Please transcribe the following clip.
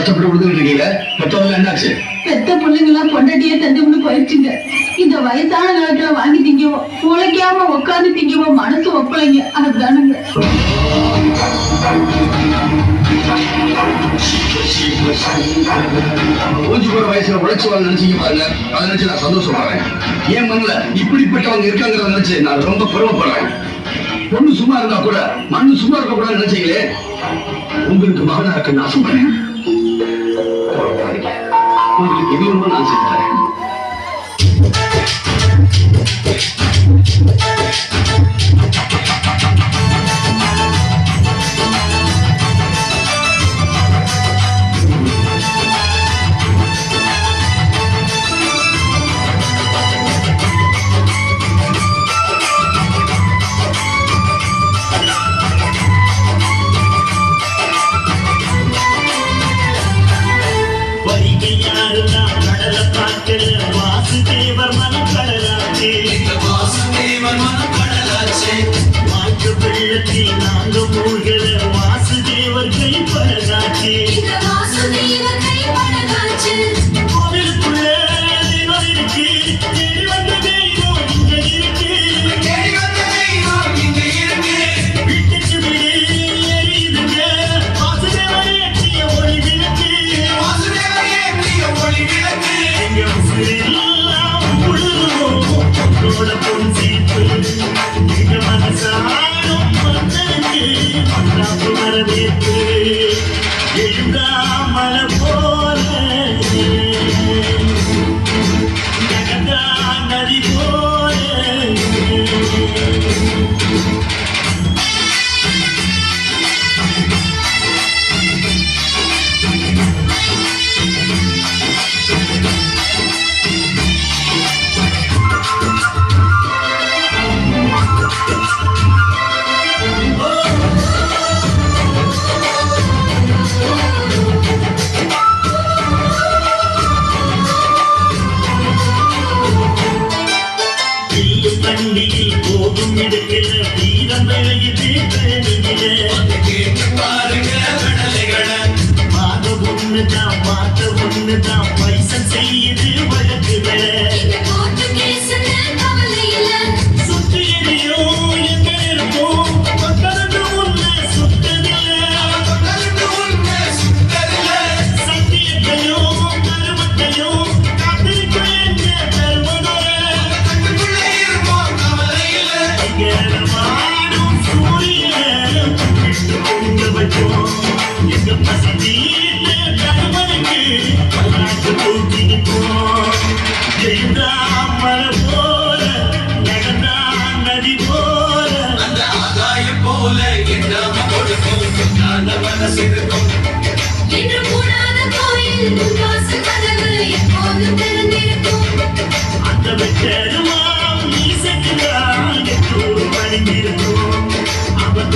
கஷ்டப்பட்டு கொடுத்துட்டு இருக்கீங்க. பெற்றவங்க என்னாச்சு? பெத்த பிள்ளைங்க எல்லாம் பொண்டாட்டியே தந்துன்னு போயிடுச்சுங்க. இந்த வயசான காலத்துல வாங்கி திங்குவோம், உழைக்காம உட்காந்து திங்குவோம், மனசு ஒப்பளைங்க. அதுதானுங்க. ஓஞ்சி போற வயசுல உழைச்சு வாங்க நினைச்சீங்க பாருங்க. அதை நினைச்சு நான் சந்தோஷப்படுறேன். ஏன் மண்ணுல இப்படிப்பட்டவங்க இருக்காங்கிறத நினைச்சு நான் ரொம்ப பெருமைப்படுறேன். பொண்ணு சும்மா இருந்தா கூட மண்ணு சும்மா இருக்க கூடாது நினைச்சீங்களே. உங்களுக்கு மகனா இருக்க நான் சொல்றேன். உங்களுக்கு எது ஒன்றும் நான் செஞ்சு தரேன். வாசுதேவர் மனக்கடலாச்சே மாற்று வெள்ளத்தில் நாங்க மூழ்கல வாசுதேவர் கைப்படலாச்சே கோவிலுக்குள்ள தெய்வம் இருக்கு, தேடி வந்த தெய்வம் இங்க இருக்கு, வீட்டுக்கு வீடு எரியுதுங்க வாசுதேவர் ஏற்றிய ஒளி விளக்கு, எங்க உசுரெல்லாம் உழுவோம் பொண்ணோட பொன் சீப்பு, எங்க மனசாடும் மன்னனுக்கு மன்னாப்பு வரவேற்பு, எழுந்தாமல போல நகர்ந்தா நதி போல. வண்டியில் போகும் இடத்துல வீரம் விளையுது மாத ஒண்ணுதான் மாத்த ஒண்ணுதான் பைசல் செய்யுது வழக்குகளை சுற்றி எதையும் எங்க இருக்கும் மக்களுக்கு உண்மை சுத்ததில்லை சத்தியத்தையும் கருமத்தையும் காத்திருக்கும் என்ற தர்மனோட சூரியன் பொங்க வச்சோம் எங்க பசி தீர்த்த கணவனுக்கு பல்லாக்கு தூக்கி நிற்போம். எழுந்தாமல போல நடந்தா நதி போல அந்த ஆதாயம் போல எண்ணாம கொடுக்கும் மனசிருக்கும் என்று கூடாத கோயில் அந்த வெற்றருமாம் நீ சென்றால் எப்போது பணிந்திருக்கும் அவன்